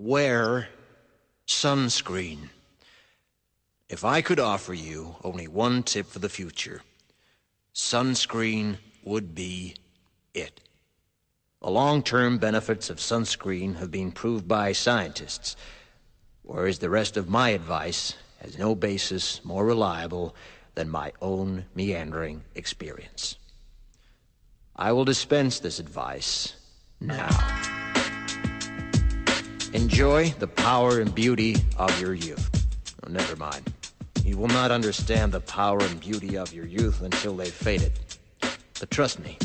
Wear sunscreen. If I could offer you only one tip for the future, sunscreen would be it. The long-term benefits of sunscreen have been proved by scientists, whereas the rest of my advice has no basis more reliable than my own meandering experience. I will dispense this advice now. Enjoy the power and beauty of your youth. Oh, never mind. You will not understand the power and beauty of your youth until they've faded. But trust me,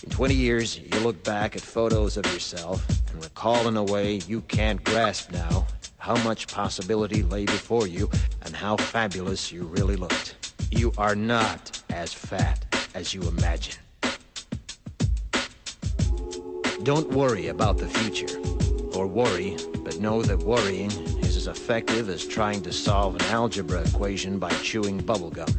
in 20 years, you'll look back at photos of yourself and recall in a way you can't grasp now how much possibility lay before you and how fabulous you really looked. You are not as fat as you imagine. Don't worry about the future. Or worry, but know that worrying is as effective as trying to solve an algebra equation by chewing bubblegum.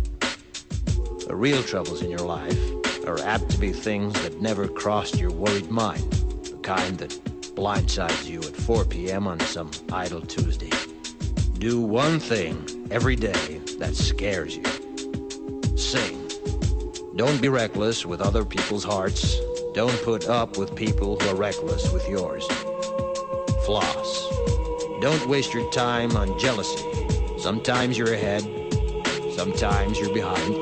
The real troubles in your life are apt to be things that never crossed your worried mind, the kind that blindsides you at 4 p.m. on some idle Tuesday. Do one thing every day that scares you. Sing. Don't be reckless with other people's hearts. Don't put up with people who are reckless with yours. Floss. Don't waste your time on jealousy. Sometimes you're ahead, sometimes you're behind.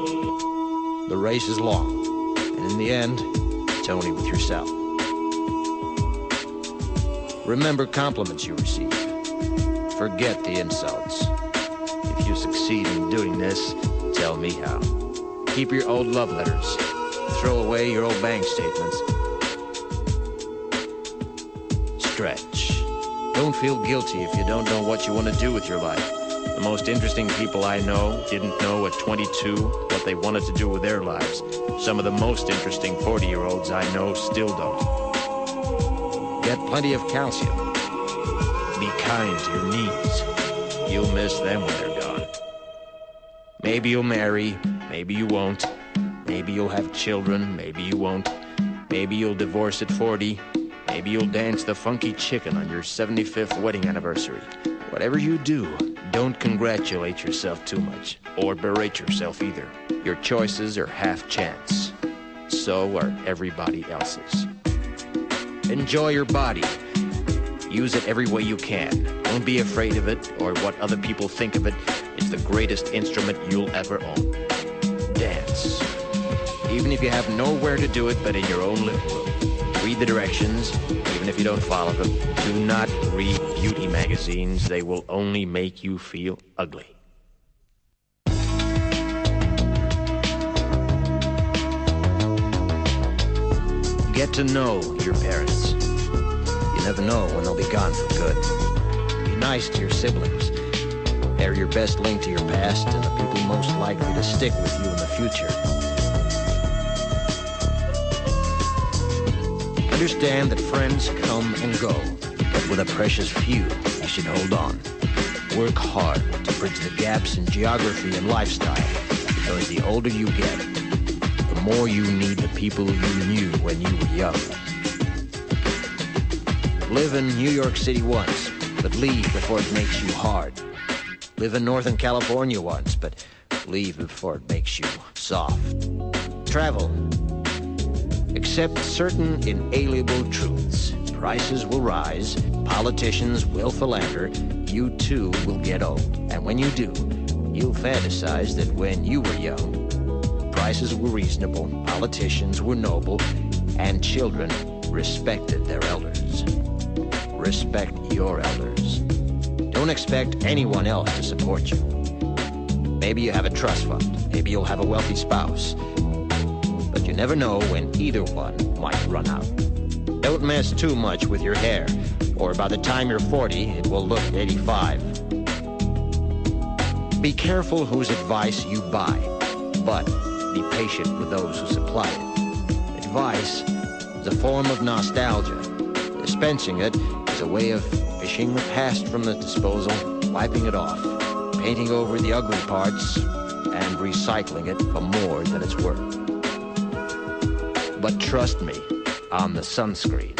The race is long, and in the end, it's only with yourself. Remember compliments you receive. Forget the insults. If you succeed in doing this, tell me how. Keep your old love letters. Throw away your old bank statements. Stretch. Don't feel guilty if you don't know what you want to do with your life. The most interesting people I know didn't know at 22 what they wanted to do with their lives. Some of the most interesting 40-year-olds I know still don't. Get plenty of calcium. Be kind to your knees. You'll miss them when they're gone. Maybe you'll marry, maybe you won't. Maybe you'll have children, maybe you won't. Maybe you'll divorce at 40. Maybe you'll dance the funky chicken on your 75th wedding anniversary. Whatever you do, don't congratulate yourself too much, or berate yourself either. Your choices are half chance. So are everybody else's. Enjoy your body. Use it every way you can. Don't be afraid of it, or what other people think of it. It's the greatest instrument you'll ever own. Dance. Even if you have nowhere to do it but in your own living room. Read the directions, even if you don't follow them. Do not read beauty magazines. They will only make you feel ugly. Get to know your parents. You never know when they'll be gone for good. Be nice to your siblings. They're your best link to your past and the people most likely to stick with you in the future. Understand that friends come and go, but with a precious few, you should hold on. Work hard to bridge the gaps in geography and lifestyle, because the older you get, the more you need the people you knew when you were young. Live in New York City once, but leave before it makes you hard. Live in Northern California once, but leave before it makes you soft. Travel. Accept certain inalienable truths. Prices will rise, politicians will philander, you too will get old. And when you do, you'll fantasize that when you were young, prices were reasonable, politicians were noble, and children respected their elders. Respect your elders. Don't expect anyone else to support you. Maybe you have a trust fund, maybe you'll have a wealthy spouse. But you never know when either one might run out. Don't mess too much with your hair, or by the time you're 40, it will look 85. Be careful whose advice you buy, but be patient with those who supply it. Advice is a form of nostalgia. Dispensing it is a way of fishing the past from the disposal, wiping it off, painting over the ugly parts, and recycling it for more than it's worth. But trust me on the sunscreen.